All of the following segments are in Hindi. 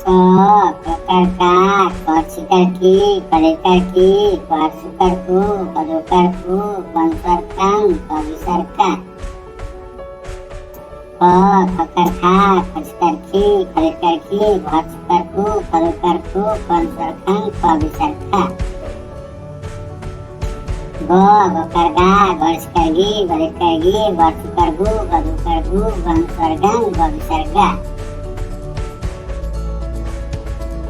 कका कचिककी कलेककी कसुकरकु कदुकरकु कंसरकं कविसरका ककरखा कचिककी कलेककी कसुकरकु कदुकरकु कंसरकं कविसरका गकरगा गणिसकरगी गणितकरगी गसुकरगु कदुकरगु कंसरगं कविसरगा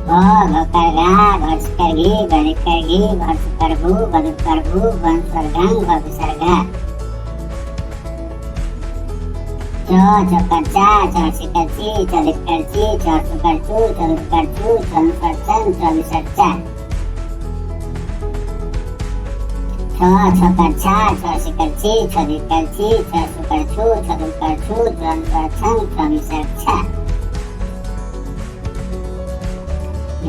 गकरगा गणिसकरगी गणितकरगी गसुकरगु कदुकरगु कंसरगं कविसरगा चकरचा चसिकची चलिकरची चसुकरचु चलुकरचु चंसरचन चविसरचा छकरछा छसिकरची छलिकरची चसुकरचु चलुकरचु चंसरचन चविसरचा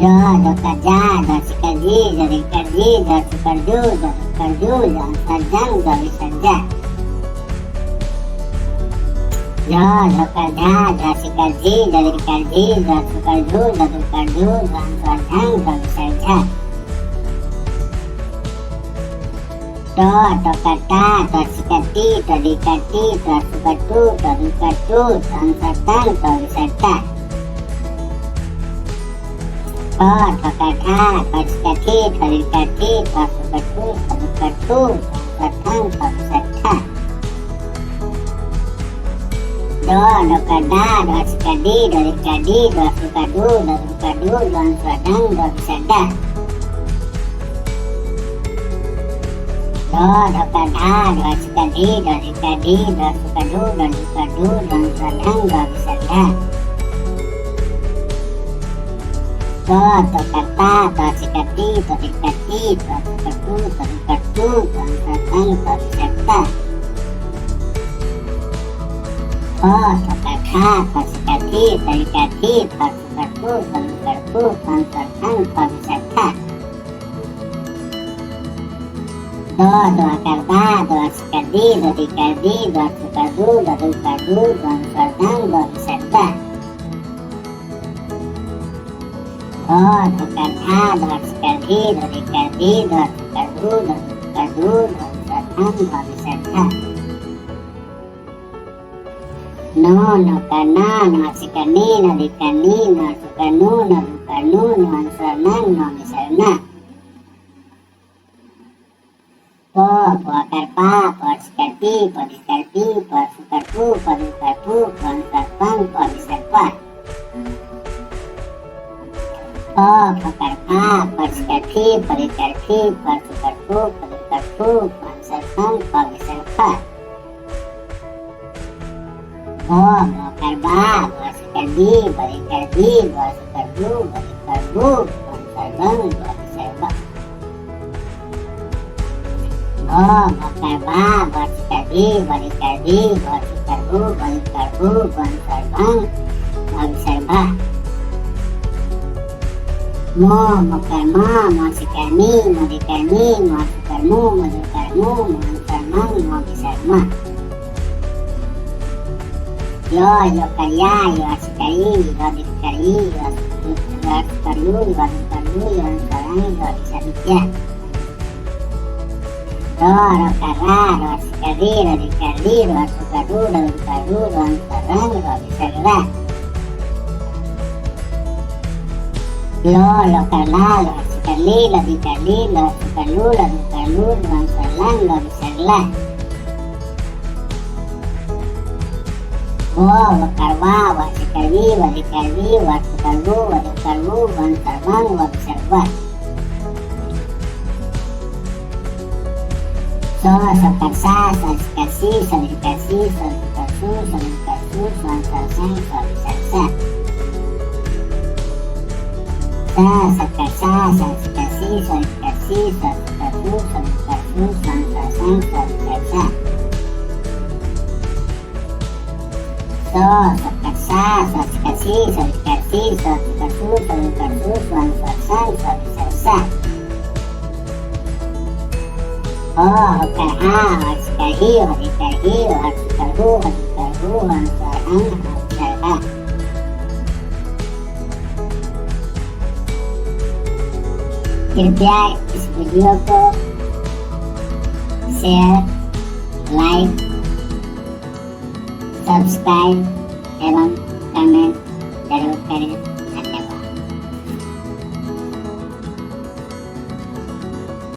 जकरजा जसिकरजी जलिकरजी जसुकरजु जसुकरजु जंसरजन कविसरजा जकरजा जसिकरजी जलिकरजी जसुकरजु जसुकरजु जंसरजन कविसरजा टकरटा टसिकटी टलिकटी टसुकटु टदुकटु संसरतन कविसरता ठकरठा टसिकटी टलिकटी टसुकटु टदुकटु संसरतन कविसरता डकरडा डसिकडी डलिकडी डसुकटु डदुकटु संसरतन कविसरता डकरढा डसिकडी डलिकडी डसुकटु डदुकटु संसरतन कविसरता टकरता टसिकटी टलिकटी टसुकटु टदुकटु संसरतन कविसरता ठकरठा टसिकटी टलिकटी टसुकटु टदुकटु संसरतन कविसरता डकरदा डसिकडी डलिकडी डसुकटु डदुकटु संसरतन कविसरता ठकरठा डसिकडी डलिकडी डसुकटु डदुकटु संसरतन कविसरता नकरना नसिकनी नलिकनी नसुकनु नदुकनु नंसरनन नमिसरना पकरपा पसिकटी पदिकटी पसुकटु पदुकटु कंसरपं कविसरपा पकरपा पसिकटी पदिकटी पसुकटु पदुकटु कंसरपं कविसरपा गकरबा पसिकटी पदिकटी पसुकटु पदुकटु कंसरपं कविसरपा गकरबा पसिकटी पदिकटी पसुकटु पदुकटु कंसरपं कविसरपा मकरमा मसिकनी मदिकनी मसुकरमु मदुकरमु मंसरमं मविसरमा यकरया यसिकरी यदिकरी यसुकरयु यदुकरयु यंसरं कविसरत्या रकरा रसिकरी रदिकरी रसुकटु डदुकटु संसरं कविसरला लकरला लसिकली लदिकली लसुकलु लदुकलु संसरलं कविसरला वकरवा वसिकरी वदिकरी वसुकलु वदुकलु कंसरपं कविसरपा सकरसा ससिकसी सलिकसी सलुकसु सलुकसु संसरसं कविसरसा सकरसा ससिकसी सलिकसी सलुकसु सलुकसु संसरसं कविसरसा सकरसा ससिकसी सलिकसी सलुकसु सलुकसु संसरसं कविसरसा करहा हसकही हरिकही हसकहु हसकहु हंसरं हंसरहा कृपया इस वीडियो को शेयर, लाइक, सब्सक्राइब एवं कमेंट जरूर करें।